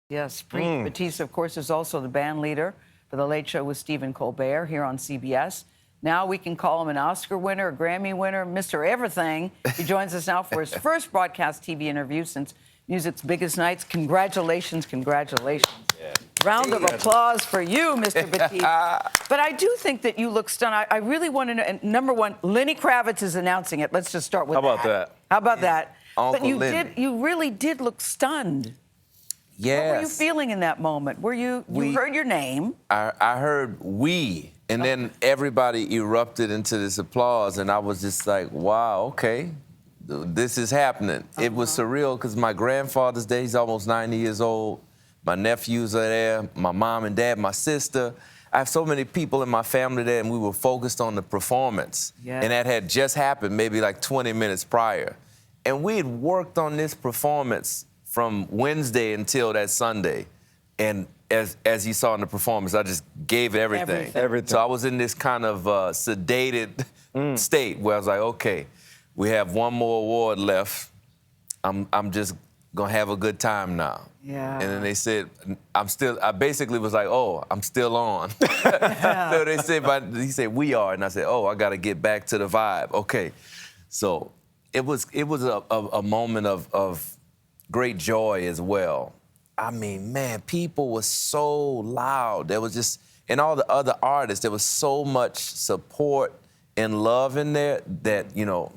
Yes, Batiste, of course, is also the band leader for The Late Show with Stephen Colbert here on CBS. Now we can call him an Oscar winner, a Grammy winner, Mr. Everything. He joins us now for his first broadcast TV interview since music's biggest nights. Congratulations, congratulations. Yeah. Round of applause for you, Mr. Batiste. But I do think that you look stunned. I really want to know, and number one, Lenny Kravitz is announcing it. Let's just start with How about that? How about that? Uncle But Lenny. you really did look stunned. Yes. What were you feeling in that moment? Were you heard your name? I heard "we," and then everybody erupted into this applause, and I was just like, wow, okay, this is happening. It was surreal because my grandfather's there, he's almost 90 years old. My nephews are there, my mom and dad, my sister. I have so many people in my family there, and we were focused on the performance. Yes. And that had just happened maybe like 20 minutes prior. And we had worked on this performance from Wednesday until that Sunday. And as you saw in the performance, I just gave everything. So I was in this kind of sedated state where I was like, okay, we have one more award left. I'm just gonna have a good time now. Yeah. And then they said, I basically was like, oh, I'm still on. So they said, he said, we are. And I said, oh, I gotta get back to the vibe. Okay. So it was a moment of great joy as well. I mean, man, people were so loud. There was just, and all the other artists, there was so much support and love in there that, you know,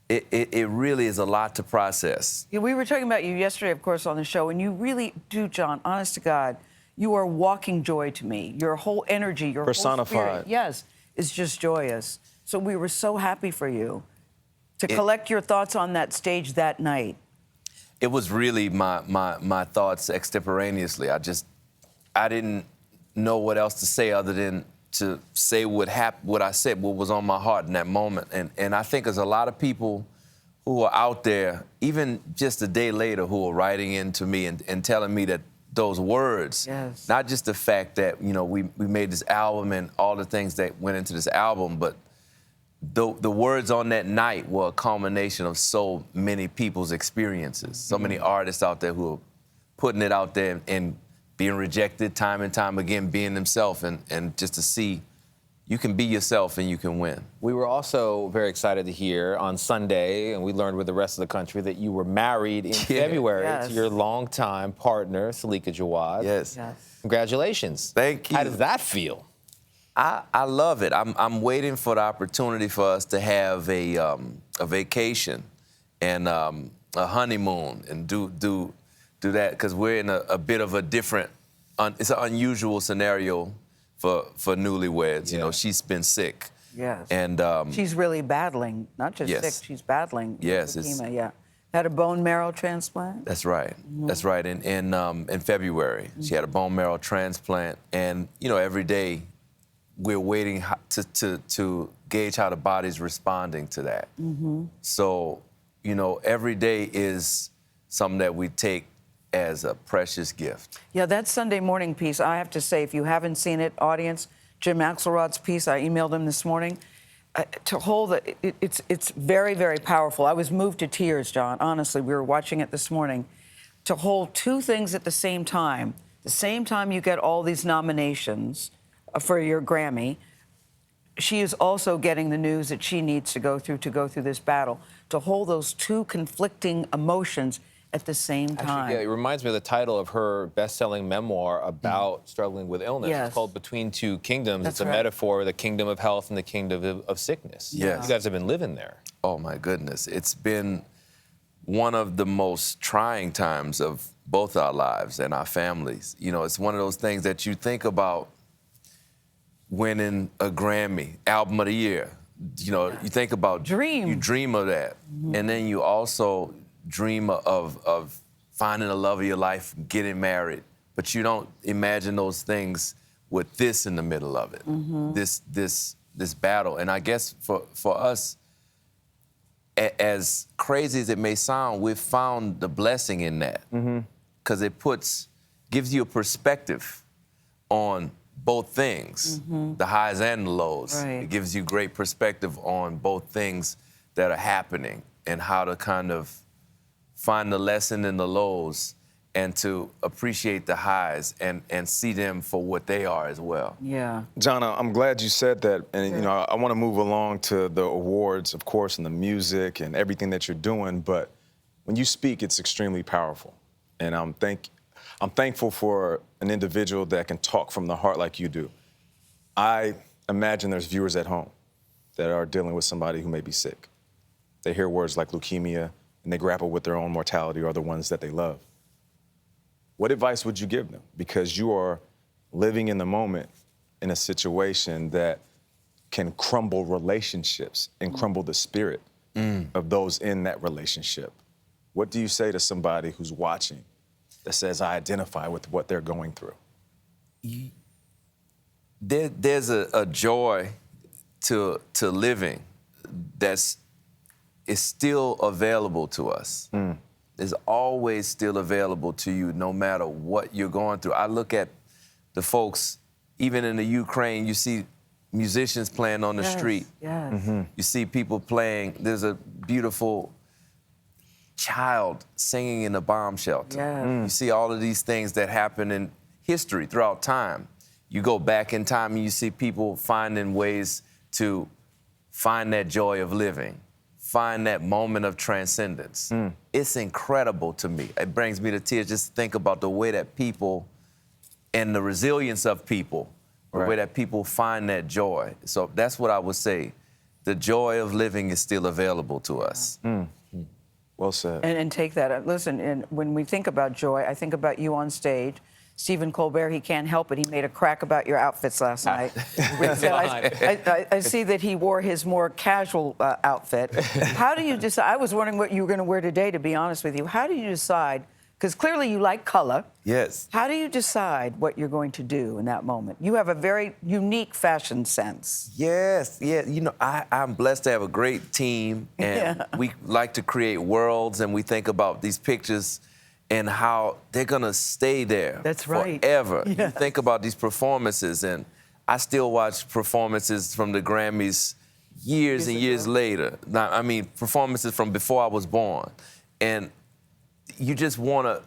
it really is a lot to process. Yeah, we were talking about you yesterday, of course, on the show, and you really do, Jon, honest to God, you are walking joy to me. Your whole energy, your personified. whole spirit, yes, is just joyous. So we were so happy for you to collect your thoughts on that stage that night. It was really my thoughts extemporaneously. I didn't know what else to say other than to say what I said, what was on my heart in that moment. And I think there's a lot of people who are out there, even just a day later, who are writing into me and telling me that those words, yes. Not just the fact that, you know, we made this album and all the things that went into this album, but the words on that night were a culmination of so many people's experiences, so many artists out there who are putting it out there and being rejected time and time again, being themselves, and just to see you can be yourself and you can win. We were also very excited to hear on Sunday, and we learned with the rest of the country, that you were married in February to your longtime partner, Salika Jawad. Yes. Congratulations. Thank you. How does that feel? I love it. I'm waiting for the opportunity for us to have a vacation and a honeymoon and do that, because we're in a bit of a different, it's an unusual scenario for newlyweds. You know, she's been sick. Yes. And she's really battling, not just sick, she's battling leukemia, yeah. Had a bone marrow transplant? That's right. That's right. In February, she had a bone marrow transplant, and you know, every day we're waiting to gauge how the body's responding to that. So, you know, every day is something that we take as a precious gift. Yeah, that Sunday morning piece, I have to say, if you haven't seen it, audience, Jim Axelrod's piece, I emailed him this morning, to hold it, it's very, very powerful. I was moved to tears, Jon, honestly. We were watching it this morning. To hold two things at the same time you get all these nominations for your Grammy, she is also getting the news that she needs to go through this battle. To hold those two conflicting emotions at the same time. Actually, yeah, it reminds me of the title of her best-selling memoir about struggling with illness. Yes. It's called Between Two Kingdoms. That's it's a right. metaphor of the kingdom of health and the kingdom of sickness. Yes. You guys have been living there. Oh, my goodness. It's been one of the most trying times of both our lives and our families. You know, it's one of those things that you think about winning a Grammy, Album of the Year. You know, you think about... You dream of that. And then you also dream of finding the love of your life, getting married. But you don't imagine those things with this in the middle of it, this battle. And I guess for us, as crazy as it may sound, we've found the blessing in that. Because it gives you a perspective on both things, the highs and the lows. Right. It gives you great perspective on both things that are happening and how to kind of find the lesson in the lows and to appreciate the highs and see them for what they are as well. Yeah. John, I'm glad you said that. And, you know, I want to move along to the awards, of course, and the music and everything that you're doing. But when you speak, it's extremely powerful. And I'm thankful for an individual that can talk from the heart like you do. I imagine there's viewers at home that are dealing with somebody who may be sick. They hear words like leukemia, and they grapple with their own mortality or the ones that they love. What advice would you give them? Because you are living in the moment in a situation that can crumble relationships and crumble the spirit of those in that relationship. What do you say to somebody who's watching that says, I identify with what they're going through? There's a joy to living is still available to us. Is always still available to you no matter what you're going through. I look at the folks, even in the Ukraine, you see musicians playing on the street. Yes. You see people playing. There's a beautiful child singing in a bomb shelter. Yeah. You see all of these things that happen in history throughout time. You go back in time and you see people finding ways to find that joy of living, find that moment of transcendence. It's incredible to me. It brings me to tears just to think about the way that people and the resilience of people, the way that people find that joy. So that's what I would say. The joy of living is still available to us. Well said. And take that. Listen, and when we think about joy, I think about you on stage. Stephen Colbert, he can't help it. He made a crack about your outfits last night. I see that he wore his more casual outfit. How do you decide? I was wondering what you were going to wear today, to be honest with you. How do you decide? Because clearly you like color. Yes. How do you decide what you're going to do in that moment? You have a very unique fashion sense. Yes, yeah. You know, I'm blessed to have a great team, and we like to create worlds, and we think about these pictures and how they're gonna stay there forever. Yes. You think about these performances, and I still watch performances from the Grammys years and years later. Now, I mean, performances from before I was born. And you just wanna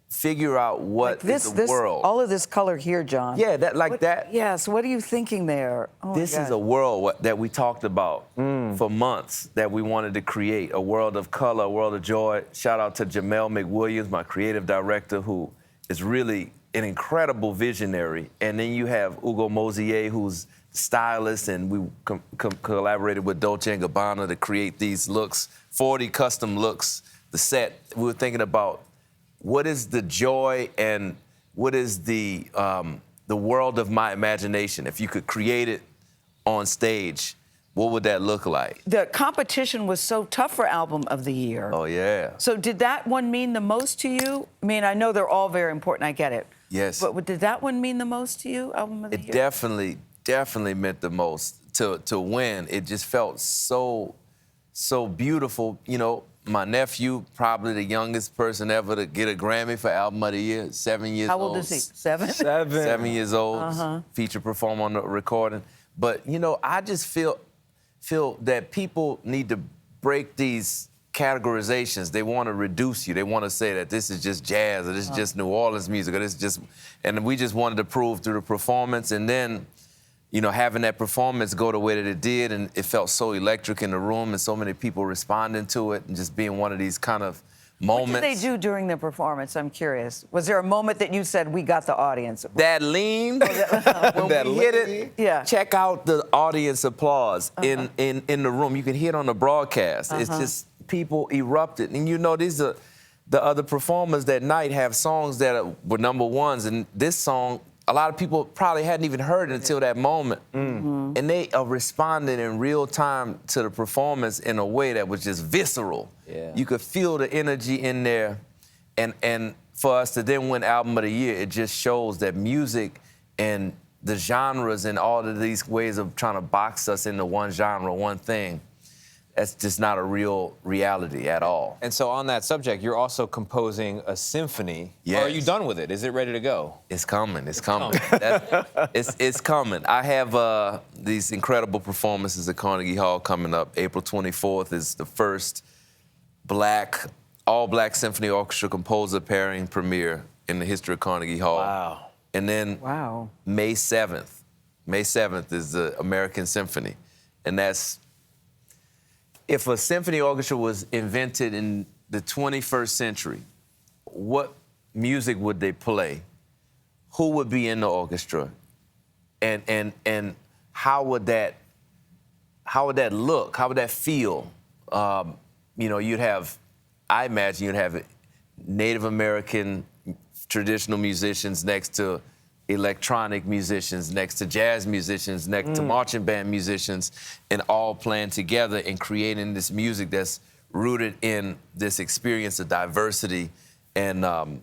figure out what is the world. All of this color here, John. Yeah, that. Yes, what are you thinking there? Oh, This is a world that we talked about for months that we wanted to create, a world of color, a world of joy. Shout out to Jamel McWilliams, my creative director, who is really an incredible visionary. And then you have Ugo Mosier, who's stylist, and we collaborated with Dolce & Gabbana to create these looks, 40 custom looks. The set, we were thinking about what is the joy and what is the world of my imagination? If you could create it on stage, what would that look like? The competition was so tough for Album of the Year. Oh, yeah. So did that one mean the most to you? I mean, I know they're all very important, I get it. Yes. But did that one mean the most to you, Album of the Year? It definitely meant the most to win. It just felt so beautiful. You know, my nephew, probably the youngest person ever to get a Grammy for Album of the Year, 7 years old. How old is he? 7? 7 years old, feature performer on the recording. But, you know, I just feel that people need to break these categorizations. They want to reduce you. They want to say that this is just jazz or this is just New Orleans music or this is just... And we just wanted to prove through the performance, and then, you know, having that performance go the way that it did, and it felt so electric in the room and so many people responding to it and just being one of these kind of moments. What did they do during the performance? I'm curious. Was there a moment that you said, we got the audience? That lean, when we hit it, check out the audience applause in the room. You can hear it on the broadcast. It's just people erupted. And you know, these are the other performers that night have songs that were number ones, and this song, a lot of people probably hadn't even heard it until that moment. And they are responding in real time to the performance in a way that was just visceral. Yeah. You could feel the energy in there. And for us to then win Album of the Year, it just shows that music and the genres and all of these ways of trying to box us into one genre, one thing, that's just not a real reality at all. And so on that subject, you're also composing a symphony. Yes. Or are you done with it? Is it ready to go? It's coming. It's coming. It's coming. I have these incredible performances at Carnegie Hall coming up. April 24th is the first Black all-black symphony orchestra composer pairing premiere in the history of Carnegie Hall. Wow. And then Wow. May 7th is the American Symphony. And that's, if a symphony orchestra was invented in the 21st century, what music would they play? Who would be in the orchestra? And how would that look? How would that feel? You know, I imagine you'd have Native American traditional musicians next to electronic musicians, next to jazz musicians, next to marching band musicians, and all playing together and creating this music that's rooted in this experience of diversity. And I'm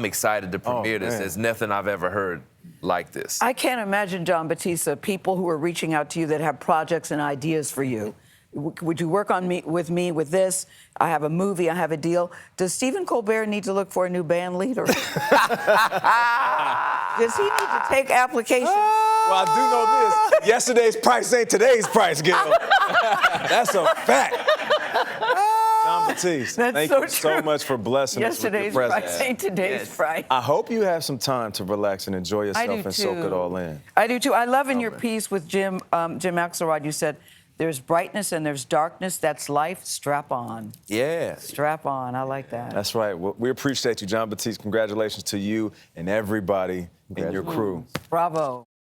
excited to premiere this. There's nothing I've ever heard like this. I can't imagine, Jon Batiste, people who are reaching out to you that have projects and ideas for you. Would you work on me with this? I have a movie, I have a deal. Does Stephen Colbert need to look for a new band leader? Does he need to take applications? Well, I do know this. Yesterday's price ain't today's price, Gayle. That's a fact. Jon Batiste, thank you so much for blessing us with your Yesterday's presence. price ain't today's price. I hope you have some time to relax and enjoy yourself and soak it all in. I do too. I love in your piece with Jim Axelrod, you said, there's brightness and there's darkness. That's life. Strap on. Yeah. Strap on. I like that. That's right. Well, we appreciate you, Jon Batiste. Congratulations to you and everybody in your crew. Bravo.